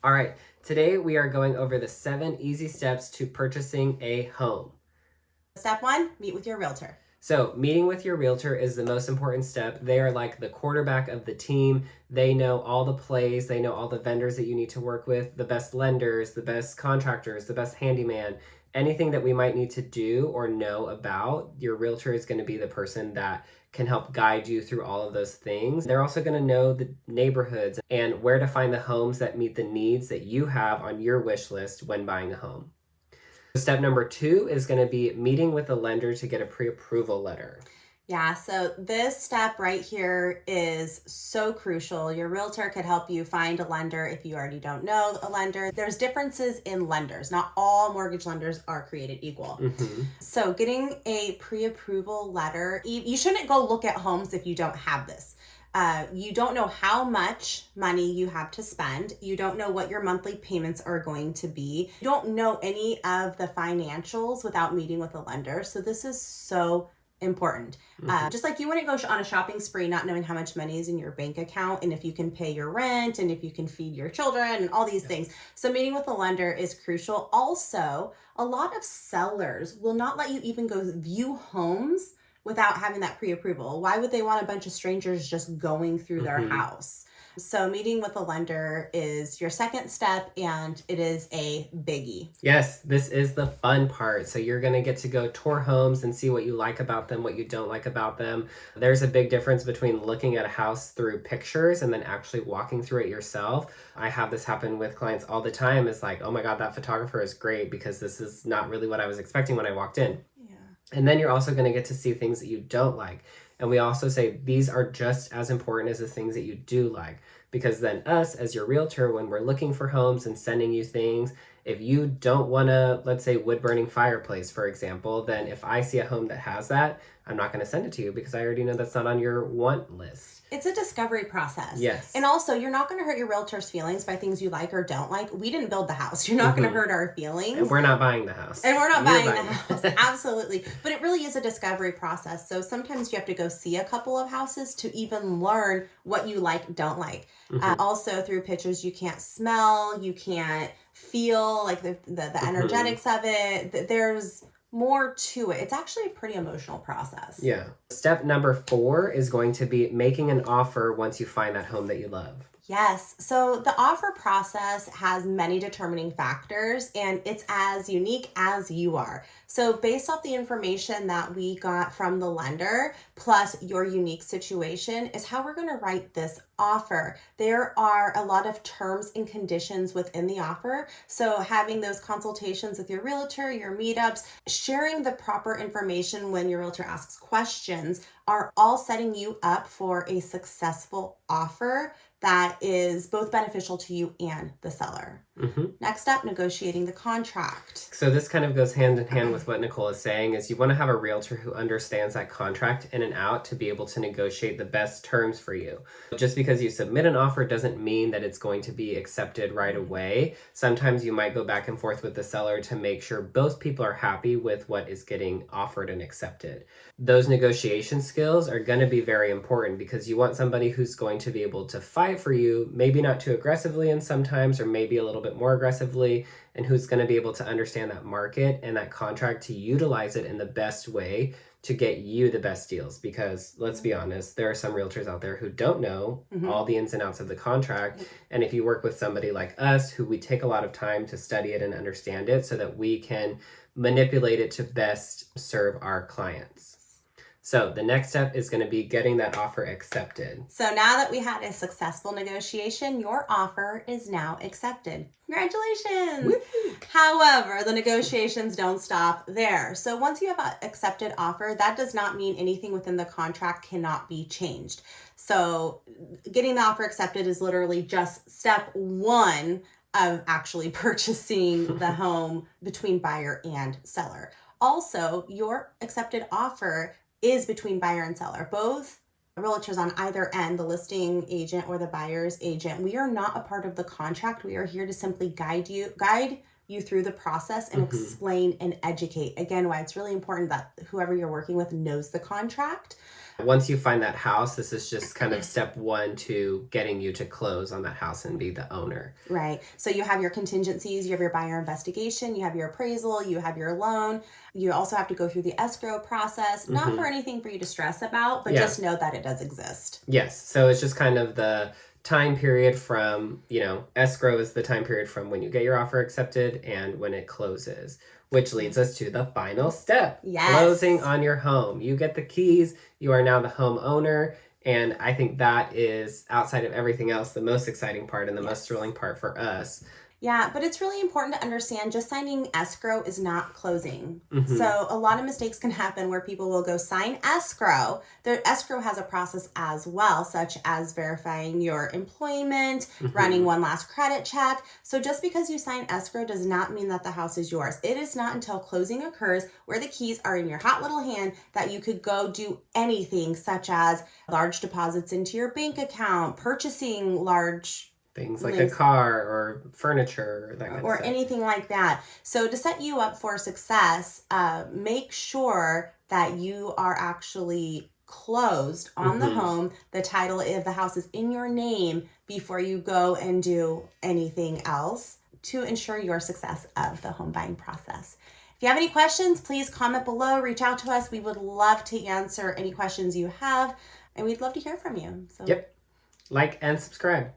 All right, today we are going over the 7 easy steps to purchasing a home. Step 1, meet with your realtor. So, meeting with your realtor is the most important step. They are like the quarterback of the team. They know all the plays, they know all the vendors that you need to work with, the best lenders, the best contractors, the best handyman. Anything that we might need to do or know about, your realtor is going to be the person that can help guide you through all of those things. They're also going to know the neighborhoods and where to find the homes that meet the needs that you have on your wish list when buying a home. Step number 2 is going to be meeting with a lender to get a pre-approval letter. Yeah, so this step right here is so crucial. Your realtor could help you find a lender if you already don't know a lender. There's differences in lenders. Not all mortgage lenders are created equal. So getting a pre-approval letter, you shouldn't go look at homes if you don't have this. You don't know how much money you have to spend. You don't know what your monthly payments are going to be. You don't know any of the financials without meeting with a lender. So this is so important. Just like you wouldn't go on a shopping spree not knowing how much money is in your bank account and if you can pay your rent and if you can feed your children and all these things. So meeting with a lender is crucial. Also, a lot of sellers will not let you even go view homes without having that pre-approval. Why would they want a bunch of strangers just going through their house? So meeting with a lender is your second step, and it is a biggie. Yes, this is the fun part. So you're going to get to go tour homes and see what you like about them, what you don't like about them. There's a big difference between looking at a house through pictures and then actually walking through it yourself. I have this happen with clients all the time. It's like, oh my God, that photographer is great because this is not really what I was expecting when I walked in. And then you're also going to get to see things that you don't like. And we also say these are just as important as the things that you do like. Because then us, as your realtor, when we're looking for homes and sending you things, if you don't want to, let's say, wood-burning fireplace, for example, then if I see a home that has that, I'm not going to send it to you because I already know that's not on your want list. It's a discovery process. Yes. And also, you're not going to hurt your realtor's feelings by things you like or don't like. We didn't build the house. You're not going to hurt our feelings. And we're not buying the house. And we're not buying the house. Absolutely. But it really is a discovery process. So sometimes you have to go see a couple of houses to even learn what you like, don't like. Also, through pictures, you can't smell, you can't feel like the energetics of it. There's more to it. It's actually a pretty emotional process. Yeah. Step number 4 is going to be making an offer once you find that home that you love. Yes. So the offer process has many determining factors, and it's as unique as you are. So based off the information that we got from the lender, plus your unique situation, is how we're going to write this offer. There are a lot of terms and conditions within the offer. So having those consultations with your realtor, your meetups, sharing the proper information when your realtor asks questions are all setting you up for a successful offer that is both beneficial to you and the seller. Next up, negotiating the contract. So this kind of goes hand in hand with what Nicole is saying, is you want to have a realtor who understands that contract in and out to be able to negotiate the best terms for you. Just because you submit an offer doesn't mean that it's going to be accepted right away. Sometimes you might go back and forth with the seller to make sure both people are happy with what is getting offered and accepted. Those negotiation skills are going to be very important because you want somebody who's going to be able to fight for you, maybe not too aggressively and sometimes, or maybe a little bit more aggressively, and who's going to be able to understand that market and that contract to utilize it in the best way to get you the best deals. Because let's be honest, there are some realtors out there who don't know all the ins and outs of the contract. And if you work with somebody like us, who we take a lot of time to study it and understand it so that we can manipulate it to best serve our clients. So the next step is going to be getting that offer accepted. So now that we had a successful negotiation, your offer is now accepted. Congratulations! Woo-hoo. However, the negotiations don't stop there. So once you have an accepted offer, that does not mean anything within the contract cannot be changed. So getting the offer accepted is literally just step 1 of actually purchasing the home between buyer and seller. Also, your accepted offer is between buyer and seller. Both realtors on either end, the listing agent or the buyer's agent, we are not a part of the contract. We are here to simply guide you through the process and explain and educate. Again, why it's really important that whoever you're working with knows the contract. Once you find that house, this is just kind of step one to getting you to close on that house and be the owner. Right. So you have your contingencies, you have your buyer investigation, you have your appraisal, you have your loan. You also have to go through the escrow process, not for anything for you to stress about, but just know that it does exist. Yes. So it's just kind of the time period from, escrow is the time period from when you get your offer accepted and when it closes, which leads us to the final step. Yes. Closing on your home. You get the keys. You are now the homeowner. And I think that is, outside of everything else, the most exciting part and the most thrilling part for us. Yeah, but it's really important to understand just signing escrow is not closing. So a lot of mistakes can happen where people will go sign escrow. The escrow has a process as well, such as verifying your employment, running one last credit check. So just because you sign escrow does not mean that the house is yours. It is not until closing occurs where the keys are in your hot little hand that you could go do anything, such as large deposits into your bank account, purchasing large things like a car or furniture or that kind of stuff. Anything like that. So to set you up for success, make sure that you are actually closed on the home. The title of the house is in your name before you go and do anything else to ensure your success of the home buying process. If you have any questions, please comment below, reach out to us. We would love to answer any questions you have, and we'd love to hear from you. So. Yep. Like and subscribe.